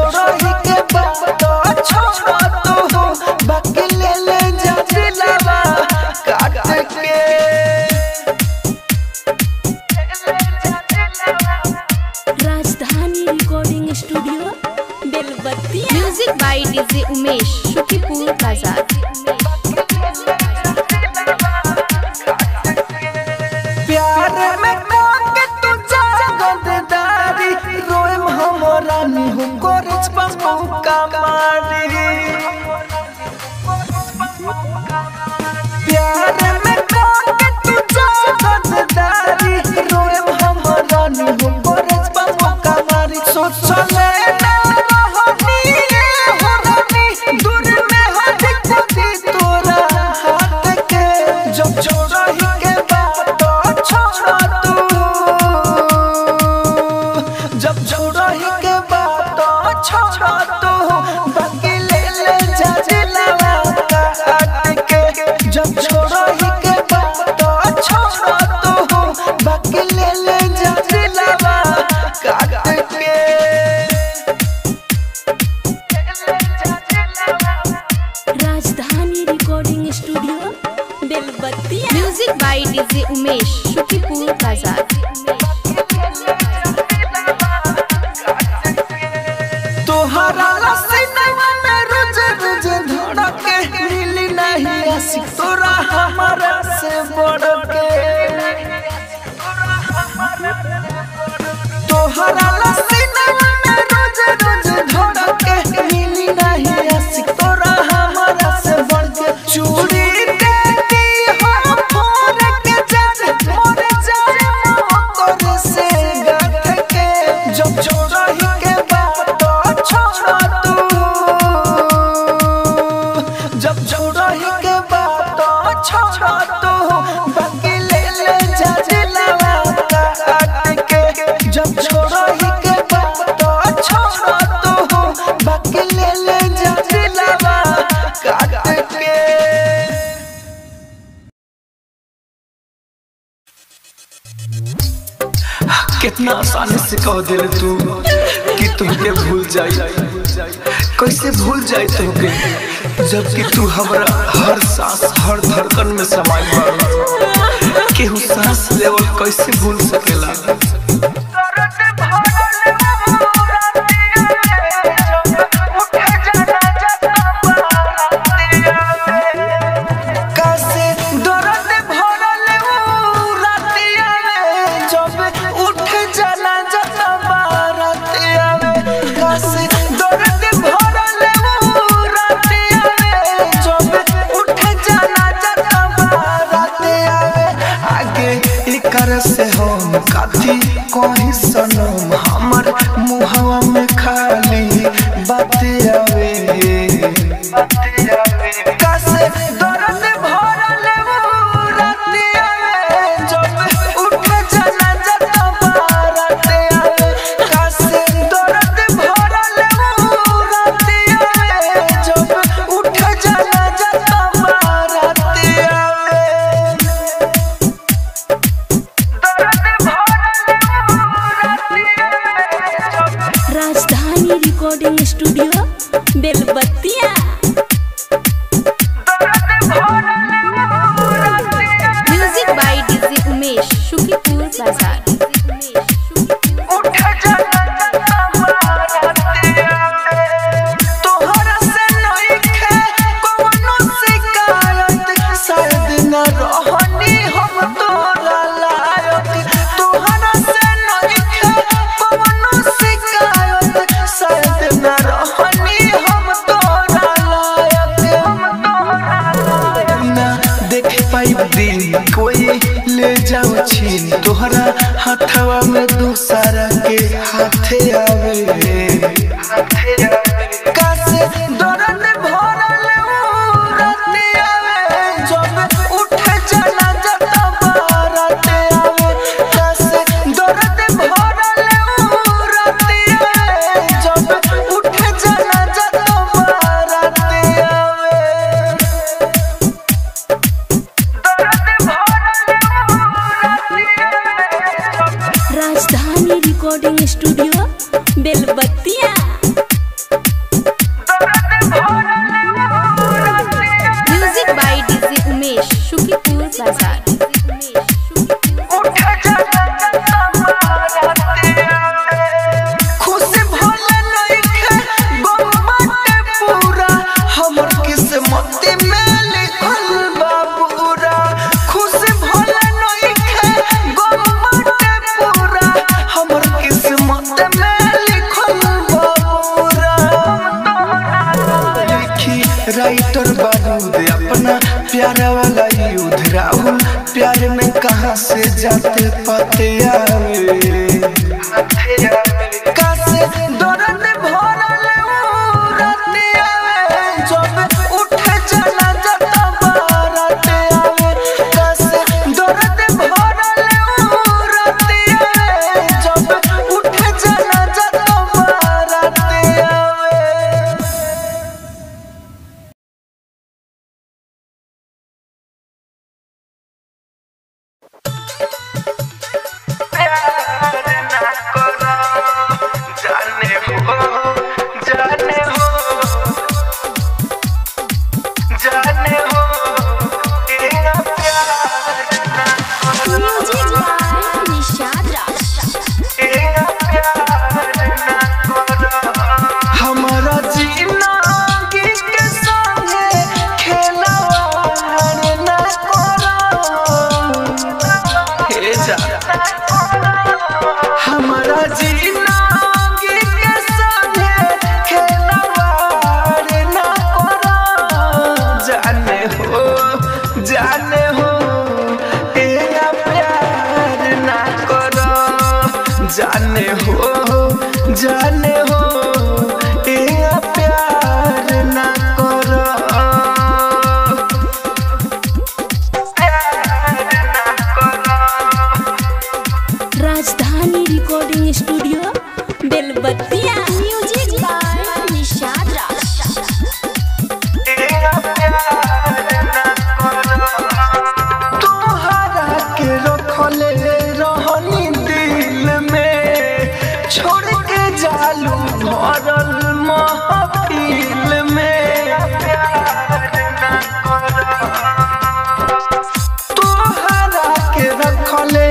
छोड़ो ही के बात छोड़ो तू बाकी ले ले जा दिलवा काट के। Rajdhani recording studio Belbattiya. Music by DJ Umesh Shukipur Bazar. प्यार में काके तू जागदारी रोएम हमरा निहु कोरच पाऊ का मारी। प्यार में काके तू जागदारी रोएम हमरा निहु कोरच पाऊ का मारी। सोच ले ना रहनी हो रानी दूर में हट कभी तोरा हाथ के। जब छोड़ा ही के बात छोड़ा तू जब छोड़ा ही के बात छोड़ा तू बाकी ले ले जा दिलवा काट के। जब छोड़ा ही के बात छोड़ा तू बाकी ले ले जा दिलवा काट के। Rajdhani recording studio Belbattiya. Music by DJ Umesh Shukipur Bazar. तोहरा सीनवा में रोज रोज धड़के मिली नहीं आशिक तोरा हमारा से बढ़ के। तोहरा सीनवा में रोज रोज धड़के मिली नहीं आशिक तोरा हमारा से बढ़ के। चूड़ी देती हो फोड़ के जान मोर जाए मोर से गाठ के। जब छोड़ा ही के बात छोड़ा तू जब छोड़ा ही के बात छोड़ा तू बाकी ले ले जा दिलवा काट के। जब छोड़ा ही के बात छोड़ा तू बाकी ले ले जा दिलवा काट के। कितना आसानी से कह दिल तू कि तुमके भूल जाई। कैसे भूल जाई तुमके जबकि तू हमरा हर सांस हर धड़कन में समाई बा। केहू सांस लेवल कैसे भूल सकेला। से हम काथी कहीं सनम हमर मुहवा में खाली बात आवे। कैसे दर्द भरल वो रात आवे जब उठ जाना जब बारात आवे। कैसे दर्द भरल वो रात आवे जब उठ जाना जब बारात आवे। Rajdhani recording studio Belbattiya. Music by DJ Umesh Shukipur Bazar. तोहरा से नइखे कोनो शिकायत शायद न रहनी हम तोरा लायक। तोहरा से नइखे कोनो शिकायत शायद न रहनी हम तोरा कहाँ से जाते पते आवे कासे दर्द भरल राते आवे जब उठे चला जाता बारात आवे कासे दर्द भरल राते आवे जब उठे चला जाता बारात आवे। हमारा जीना के संगे खेलवाड़ ना करो जाने हो तेरा प्यार ना करो जाने हो तेरा प्यार ना करो राजधानी recording studio Belbattiya music by Nishad राज। तोहरा के रखले रहनी दिल में छोड़ के जालू भरल महफिल में तोहरा के रखले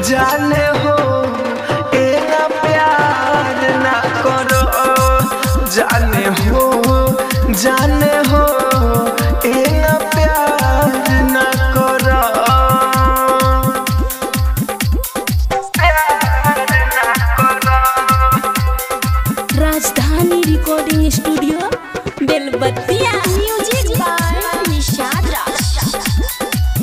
जाने हो एना प्यार ना करो जाने हो एना प्यार ना करो राजधानी recording studio Belbattiya music by Nishad राज।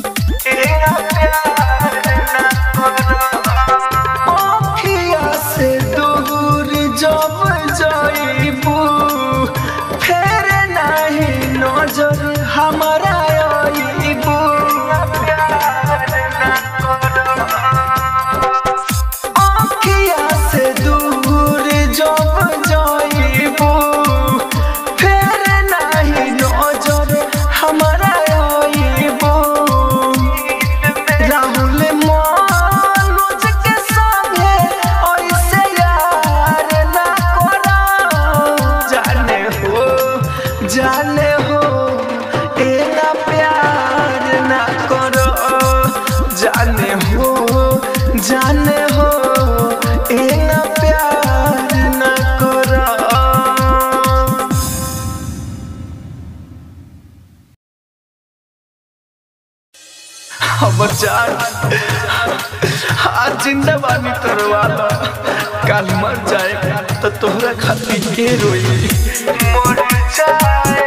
हमारा आँखिया से दूर जब जाइबू फिर नहीं नजर हमारा आइबू राहुल मनोज के संगे ऐसे यार ना करो जाने हो एना प्यार ना करो जाने हो एना प्यार ना करो। हमर जान आज जिंदा बानी तरवाला कल मर जाए तो तोहरा खातिर के रोई मर जाए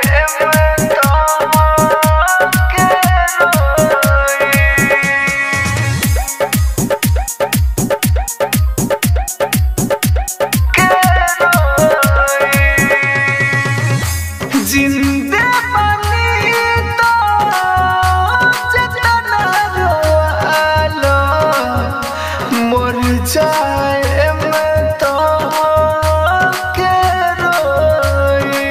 जिंदे बनी तो जितना रोवालो मर जाए मैं तो के रोई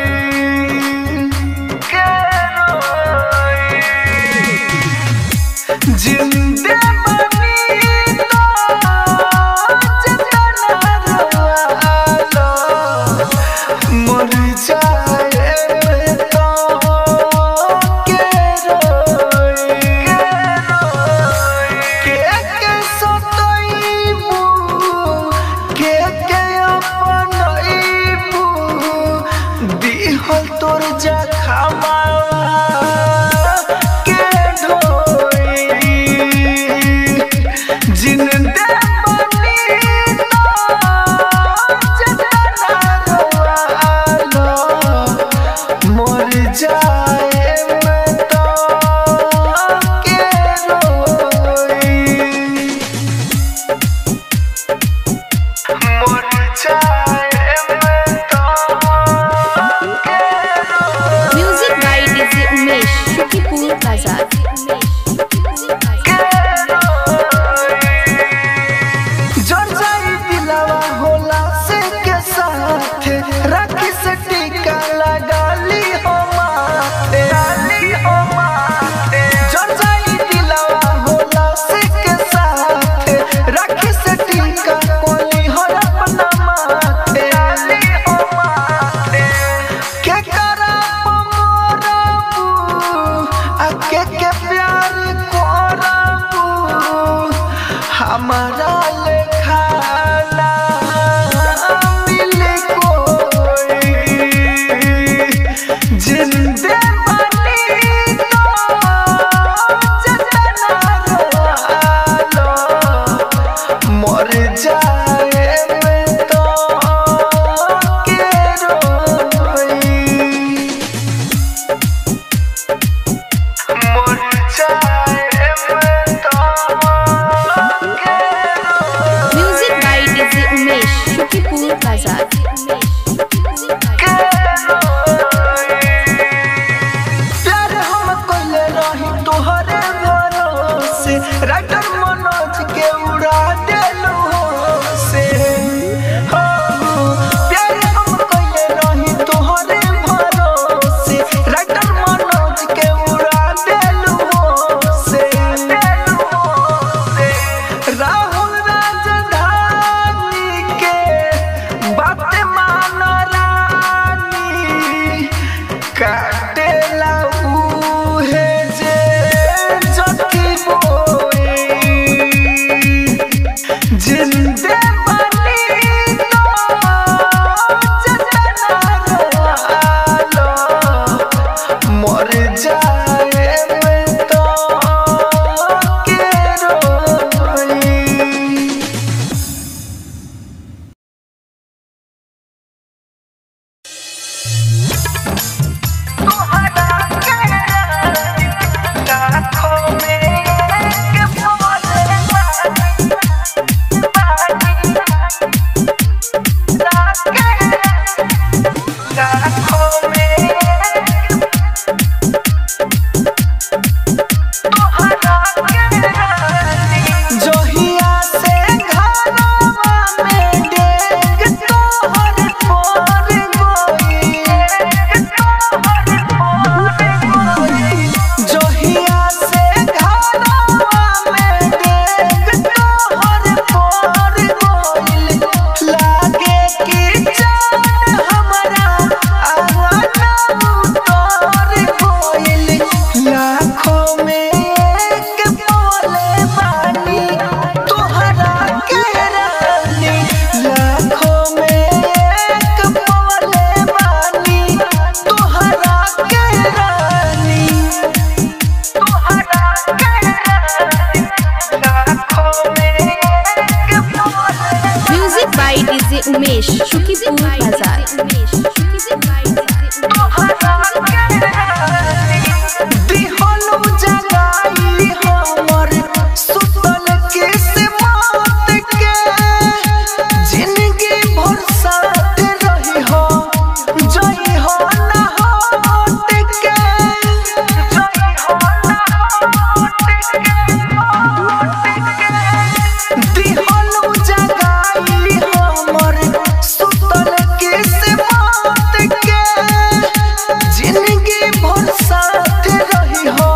जिंदे बनी तो जितना रोवालो मर जाए तोर जा खामा music by DJ Umesh Shukipur Bazar. राखी से टीका लगा ली हो माथे, जल जाई दिलवा होला से के साथ, राखी से टीका कोली हो अपना माथे, के करब मोरबू आ के प्यार करबू हमारा लेखा जिंदे बनी तो जतना रोलो मर जाए मैं तो के रोई मर जाए मैं तो के रोई। Music by DJ Umesh Shukipur Bazar. Writer Manoj के उड़ा देलू से हो प्यार हम कइले रही तोहरे भरोसे, राइटर मनोज के उड़ा देलू से राहुल राजधानी के बात मान रानी काटेला उहे जे जकी जिंदे बनी तो जतना रोलो मर जाए मैं तो के रोई। तोहरा के आँखों में के बोले जोहिया से घरवा में डेग तोहर पर गोई, जोहिया से घरवा में डेग तोहर पर गोई, लागे कि जान हमरा आना उतर गोइल, लाखों में एक बोले बानी तोहरा के रानी, लाखों में एक बोले बानी तोहरा के रानी, तोहरा के रानी, लाखों में एक बोले। Music by DJ Umesh Shukipur Bazar. दिहनु जगाई हमर सुतल किस्मत के, जिंदगी भर साथ रही हो जई हो ना हट के, जई हो ना हट के, दिहनु जगाई हमर सुतल किस्मत के, जिंदगी भर साथ रही हो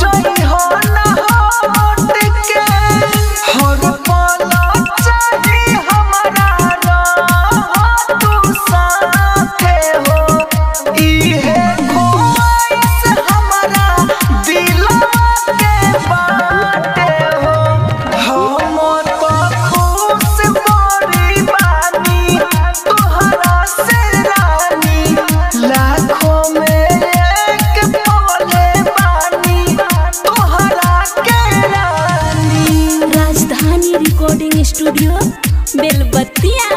जई हो ना हट के, हर पल चाही हमारा रह तू साथे हो, इहे ख्वाहिश हमारा दिलवा के बाटे हो, हम तो खुश बड़ी बानी तोहरा से रानी, लाखों में एक बोले बानी तोहरा के रानी। Rajdhani recording studio Belbattiya.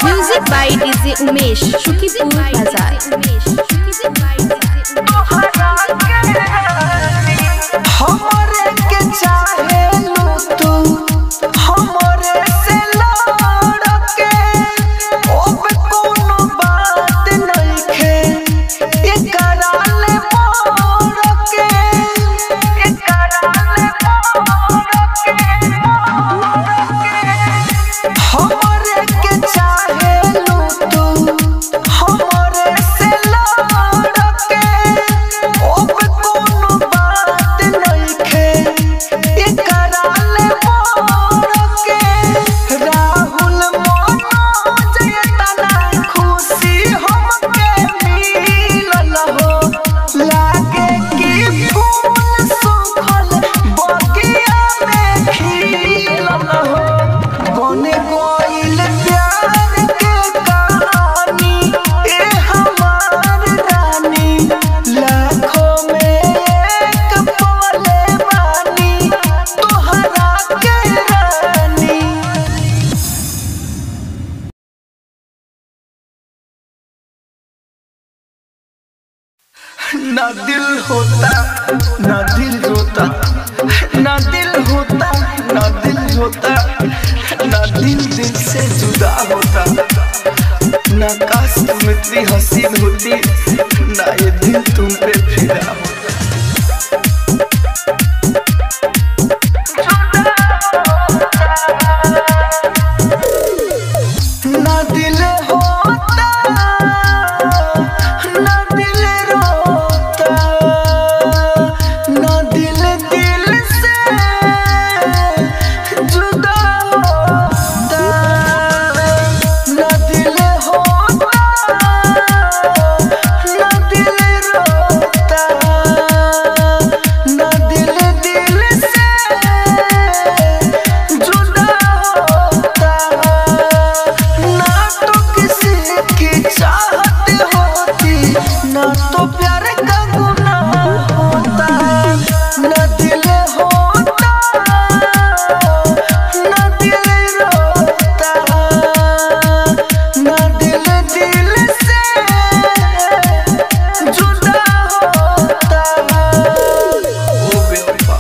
Music by DJ Umesh Shukipur Bazar. हमरे के चाहे लो तू हम ना दिल होता ना दिल रोता, ना दिल होता ना दिल रोता, ना दिल से जुदा होता, ना काश तुम इतनी हसीन होती, ना ये दिल तुम पे फिदा होता। ना दिल होता ना दिल रोता, ना दिल से जुदा होता, ना दिल होता ना दिल रोता, ना दिल से जुदा होता, ना तो किसी की चाहत होती, ना तो प्यार का गुनाह होता, ना दिल होता ना दिल रोता, ना दिल से जुदा होता। ओ बेवफा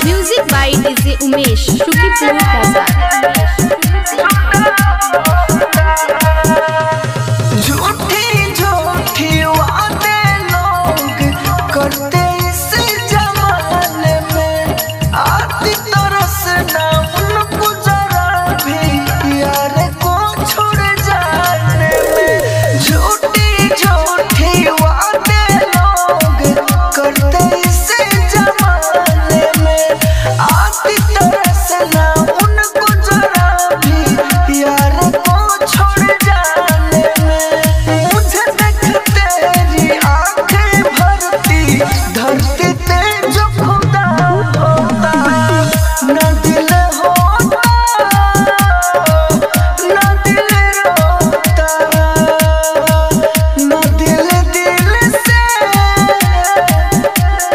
music by DJ Umesh Shukipur Bazar. झूठी झूठी वादे लोग करते इस जमाने में, आती तरस ना उनको जरा भी यार को छोड़ जाने में। झूठी झूठी वादे लोग करते इस जमाने में, आती तरस ना उनको जरा भी यार को छोड़ जाने में। मुझे देख तेरी आंखें भरती धरती पे जो खुदा होता, ना दिल होता ना दिल रोता, ना दिल से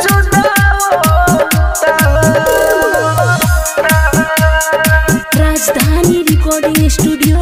जुदा होता। राजधानी रिकॉर्डिंग स्टूडियो